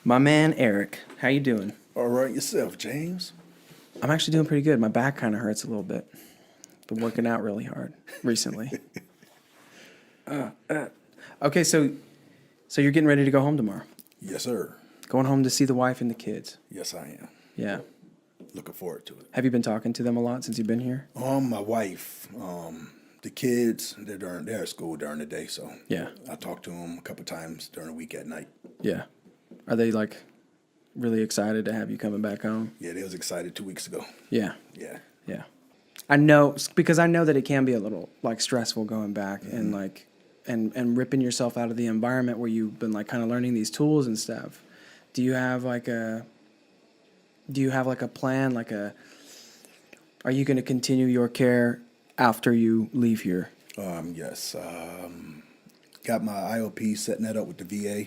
My man Eric, how you doing? All right, yourself, James. I'm actually doing pretty good. My back kind of hurts a little bit. Been working out really hard recently. Okay, so you're getting ready to go home tomorrow. Yes, sir. Going home to see the wife and the kids. Yes, I am. Yeah. Looking forward to it. Have you been talking to them a lot since you've been here? My wife, the kids, they're at school during the day, so Yeah. I talk to them a couple times during the week at night. Yeah. Are they like really excited to have you coming back home? Yeah, they was excited 2 weeks ago. Yeah. Yeah. Yeah. I know, because I know that it can be a little like stressful going back and like and ripping yourself out of the environment where you've been like kind of learning these tools and stuff. Do you have like a plan, are you going to continue your care after you leave here? Yes. Got my IOP, setting that up with the VA.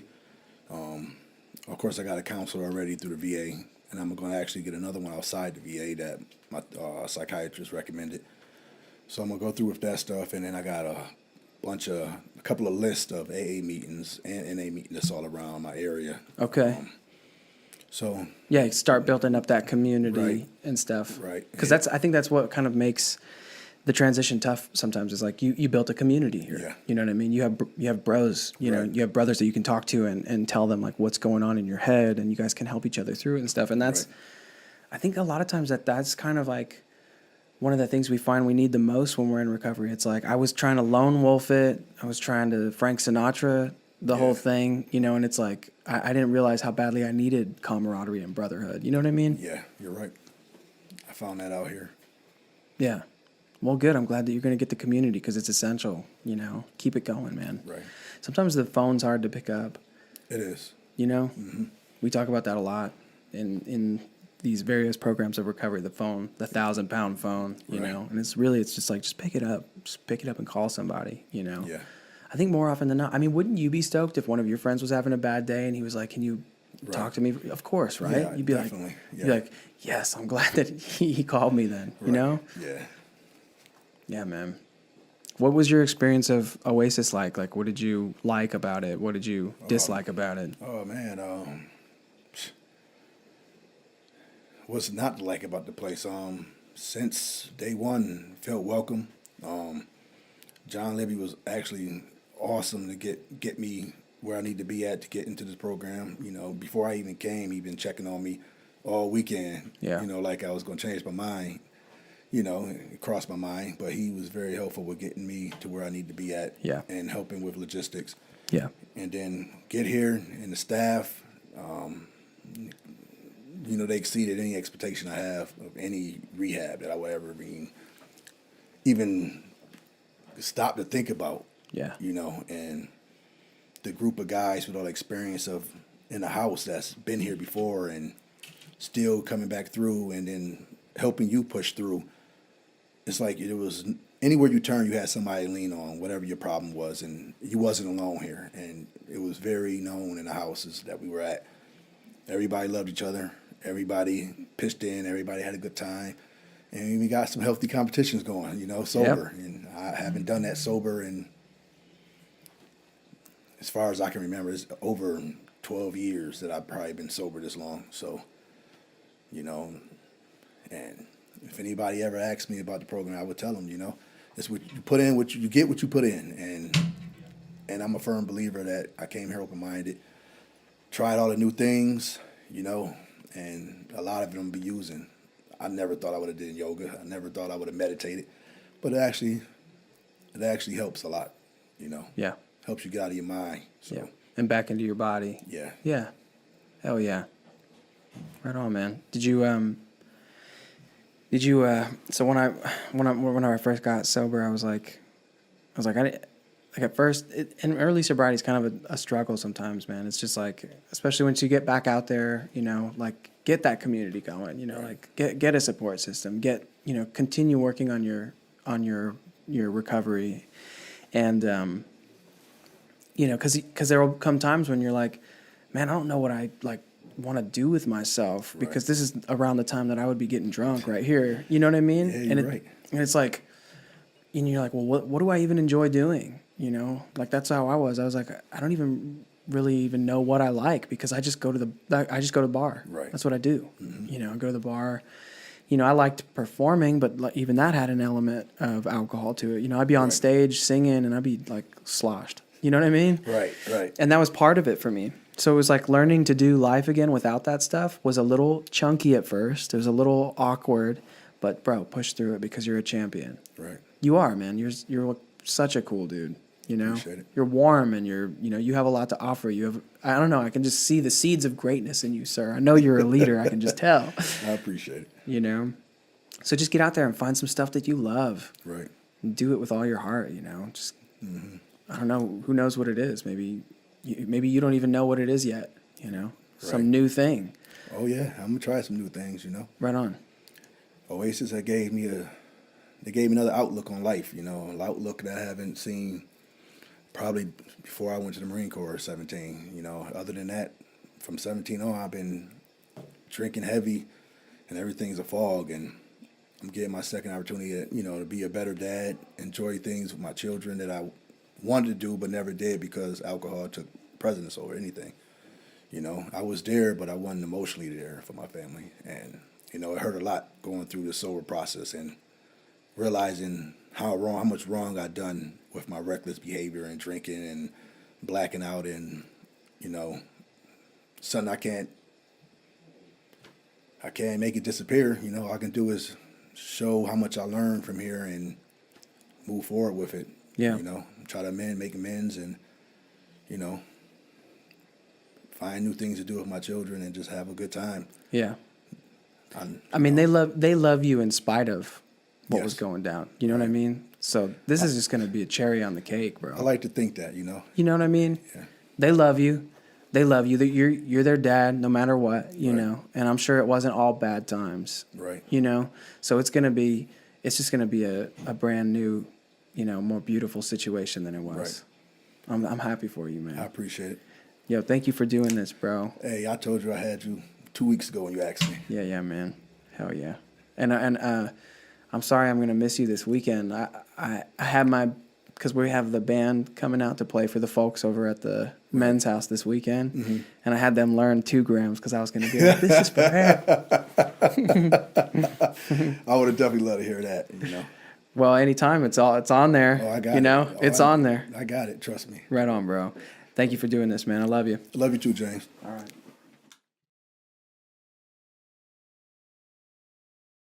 Of course, I got a counselor already through the VA, and I'm going to actually get another one outside the VA that my psychiatrist recommended. So I'm going to go through with that stuff, and then I got a couple of lists of AA meetings and NA meetings that's all around my area. Okay. So yeah, start building up that community Right. and stuff. Right. Because I think that's what kind of makes the transition tough sometimes, is like you built a community here. Yeah. You know what I mean? You have bros, you know, Right. you have brothers that you can talk to and tell them like what's going on in your head, and you guys can help each other through it and stuff. And that's, Right. I think a lot of times that's kind of like one of the things we find we need the most when we're in recovery. It's like I was trying to lone wolf it. I was trying to Frank Sinatra the whole thing, you know, and it's like I didn't realize how badly I needed camaraderie and brotherhood. You know what I mean? yeah, you're right. I found that out here. Yeah. Well, good. I'm glad that you're going to get the community because it's essential, you know. Keep it going, man. Right. Sometimes the phone's hard to pick up, It is. you know. Mm-hmm. We talk about that a lot in these various programs of recovery, the phone, the 1,000-pound phone, you Right. know. And it's just like, just pick it up. Just pick it up and call somebody, you know. Yeah. I think more often than not, I mean, wouldn't you be stoked if one of your friends was having a bad day and he was like, can you Right. talk to me? Of course, right? Yeah, You'd be definitely. like, Yeah. you'd be like, yes, I'm glad that he called me then, you Right. know? Yeah. Yeah, man. What was your experience of Oasis like? Like, what did you like about it? What did you dislike about it? Oh man, what's not to like about the place? Since day one, felt welcome. John Libby was actually awesome to get me where I need to be at to get into this program. You know, before I even came, he'd been checking on me all weekend. Yeah. You know, like I was going to change my mind. You know, it crossed my mind, but he was very helpful with getting me to where I need to be at. Yeah. And helping with logistics. Yeah. And then get here, and the staff, you know, they exceeded any expectation I have of any rehab that I would ever even stop to think about. Yeah. You know, and the group of guys with all the experience in the house that's been here before and still coming back through and then helping you push through. It's like it was anywhere you turn, you had somebody to lean on, whatever your problem was, and you wasn't alone here. And it was very known in the houses that we were at. Everybody loved each other. Everybody pitched in. Everybody had a good time. And we got some healthy competitions going, you know, sober. Yep. And I haven't done that sober in, as far as I can remember, it's over 12 years that I've probably been sober this long. So, you know, and if anybody ever asked me about the program, I would tell them, you know, it's what you put in, what you get, what you put in. And I'm a firm believer that I came here open-minded, tried all the new things, you know, and a lot of them be using. I never thought I would have did yoga. I never thought I would have meditated, but it actually helps a lot, you know. Yeah. Helps you get out of your mind. So, Yeah. And back into your body. yeah. Yeah. Hell yeah. Right on, man. So when I first got sober, I was like, at first, and early sobriety is kind of a struggle sometimes, man. It's just like, especially once you get back out there, you know, like get that community going, you know, like get a support system, continue working on your recovery. And, you know, cause there will come times when you're like, man, I don't know what I like want to do with myself because this is around the time that I would be getting drunk right here. You know what I mean? Yeah, you're right. And it's like, and you're like, well, what do I even enjoy doing? You know, like that's how I was. I was like, I don't even really even know what I like because I just go to the bar. Right. That's what I do. You know, I go to the bar. You know, I liked performing, but even that had an element of alcohol to it. You know, I'd be on stage singing and I'd be like sloshed. You know what I mean? Right, right. And that was part of it for me. So it was like learning to do life again without that stuff was a little chunky at first. It was a little awkward, but bro, push through it because you're a champion. Right. You are, man. You're such a cool dude. You know, Appreciate it. you're warm and you have a lot to offer. I don't know, I can just see the seeds of greatness in you, sir. I know you're a leader. I can just tell. I appreciate it. You know, so just get out there and find some stuff that you love. Right. And do it with all your heart. You know, just I don't know. Who knows what it is? Maybe you don't even know what it is yet. You know, some new thing. Oh yeah, I'm gonna try some new things. You know. Right on. Oasis, they gave me another outlook on life. You know, an outlook that I haven't seen probably before I went to the Marine Corps at 17. You know, other than that, from 17 on, I've been drinking heavy, and everything's a fog. And I'm getting my second opportunity, to be a better dad, enjoy things with my children that I wanted to do but never did because alcohol took precedence over anything. You know, I was there, but I wasn't emotionally there for my family. And, it hurt a lot going through the sober process and realizing how much wrong I'd done with my reckless behavior and drinking and blacking out and, something I can't make it disappear. All I can do is show how much I learned from here and move forward with it. Yeah. Try to make amends and, find new things to do with my children and just have a good time. Yeah. They love you in spite of what was Yes. going down. You know what I mean? So this is just going to be a cherry on the cake, bro. I like to think that, You know what I mean? Yeah. They love you. They love you. You're their dad no matter what, you know. And I'm sure it wasn't all bad times. Right. So it's just going to be a brand new, more beautiful situation than it was. Right. I'm happy for you, man. I appreciate it. Yo, thank you for doing this, bro. Hey, I told you I had you 2 weeks ago when you asked me. Yeah, man. Hell yeah. And I'm sorry I'm going to miss you this weekend. I had because we have the band coming out to play for the folks over at the men's house this weekend. Mm-hmm. And I had them learn 2 grams because I was going to be like, this is for her. I would have definitely loved to hear that, Well, anytime it's on there. Oh, I got it. It's on there. I got it. Trust me. Right on, bro. Thank you for doing this, man. I love you. I love you too, James. All right.